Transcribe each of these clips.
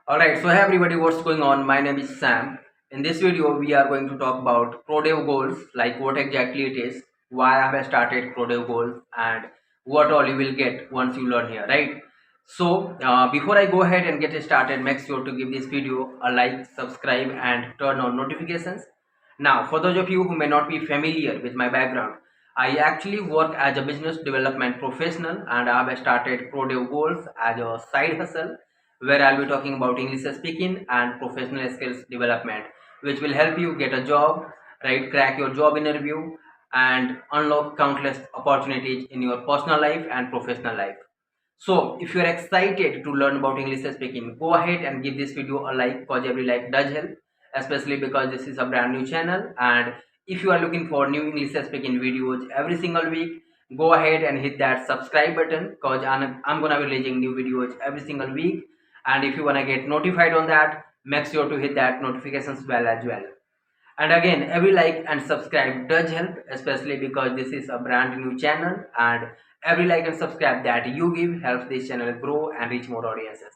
Alright, so hey everybody, what's going on? My name is Sam. In this video, we are going to talk about ProDev goals, like what exactly it is, why I have started ProDev goals, and what all you will get once you learn here, right? So, before I go ahead and get started, make sure to give this video a like, subscribe, and turn on notifications. Now, for those of you who may not be familiar with my background, I actually work as a business development professional and I have started ProDev goals as a side hustle where I'll be talking about English speaking and professional skills development, which will help you get a job, right? Crack your job interview and unlock countless opportunities in your personal life and professional life. So, if you're excited to learn about English speaking, go ahead and give this video a like because every like does help, especially because this is a brand new channel. And if you are looking for new English speaking videos every single week, go ahead and hit that subscribe button because I'm gonna be releasing new videos every single week. And if you wanna get notified on that, make sure to hit that notifications bell as well. And again, every like and subscribe does help, especially because this is a brand new channel, and every like and subscribe that you give helps this channel grow and reach more audiences.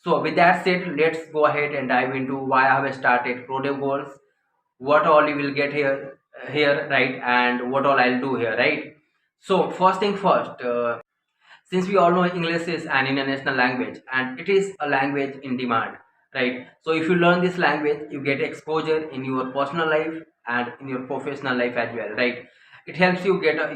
So with that said, let's go ahead and dive into why I have started ProDev goals, what all you will get here, right, and what all I'll do here, right. So first thing first, since we all know English is an international language and it is a language in demand, right? So if you learn this language, you get exposure in your personal life and in your professional life as well, right? It helps you get a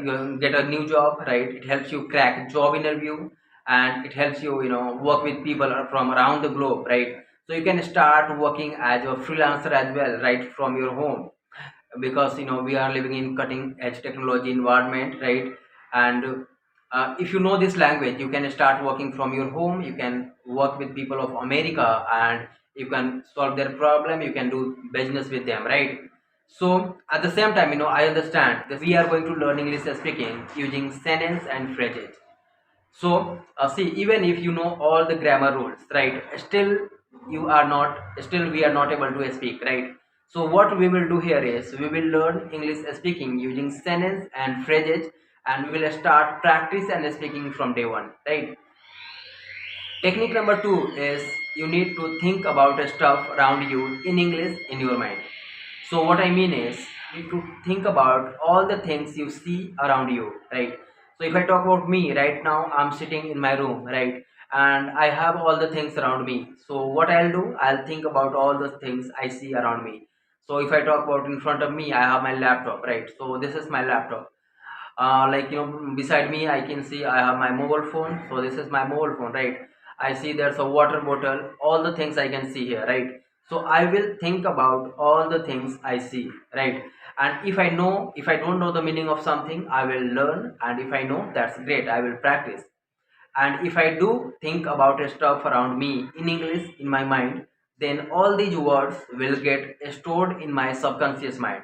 new job, right? It helps you crack job interview, and it helps you work with people from around the globe, right? So you can start working as a freelancer as well, right, from your home, because we are living in cutting edge technology environment, right. And if you know this language, you can start working from your home, you can work with people of America, and you can solve their problem, you can do business with them, right. So at the same time, I understand that we are going to learn English speaking using sentence and phrases. So see, even if you know all the grammar rules, right, still we are not able to speak, right. So what we will do here is we will learn English speaking using sentence and phrases, and we will start practice and speaking from day one, right. Technique number 2 is you need to think about stuff around you in English in your mind. So what I mean is you need to think about all the things you see around you, right? So if I talk about me right now, I'm sitting in my room, right? And I have all the things around me. So what I'll do, I'll think about all the things I see around me. So if I talk about in front of me, I have my laptop, right? So this is my laptop. Like beside me I can see I have my mobile phone, so this is my mobile phone, right. I see there's a water bottle, all the things I can see here, right. So I will think about all the things I see, right. And if I don't know the meaning of something, I will learn, and if I know, that's great, I will practice. And if I do think about stuff around me in English in my mind, then all these words will get stored in my subconscious mind,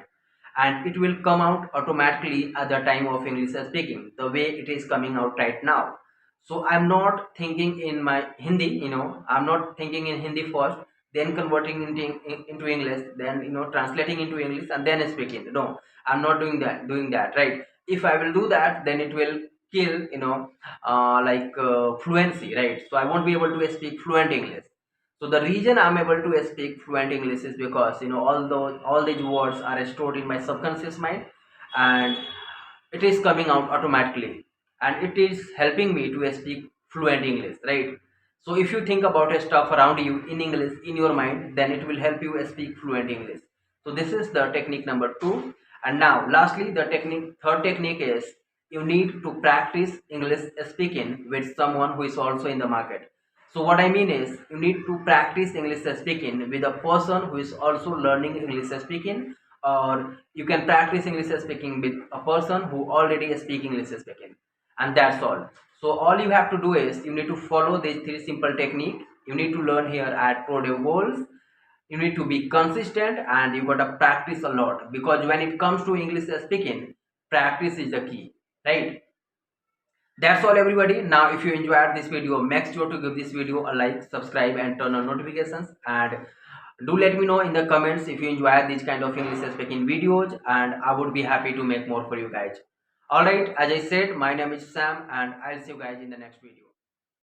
and it will come out automatically at the time of English speaking, the way it is coming out right now. So I'm not thinking in my Hindi, I'm not thinking in Hindi first, then converting into English, then translating into English and then speaking. No, I'm not doing that, right. If I will do that, then it will kill fluency, right. So I won't be able to speak fluent English. So the reason I'm able to speak fluent English is because all these words are stored in my subconscious mind, and it is coming out automatically, and it is helping me to speak fluent English, right. So if you think about stuff around you in English in your mind, then it will help you speak fluent English. So this is the technique number 2. And now lastly, the third technique is you need to practice English speaking with someone who is also in the market. So what I mean is you need to practice English speaking with a person who is also learning English speaking, or you can practice English speaking with a person who already speaks English speaking, and that's all. So all you have to do is you need to follow these 3 simple techniques. You need to learn here at ProDev goals. You need to be consistent, and you gotta practice a lot, because when it comes to English speaking, practice is the key, right. That's all everybody. Now if you enjoyed this video, make sure to give this video a like, subscribe, and turn on notifications, and do let me know in the comments if you enjoy these kind of English speaking videos, and I would be happy to make more for you guys. Alright, as I said, my name is Sam, and I'll see you guys in the next video.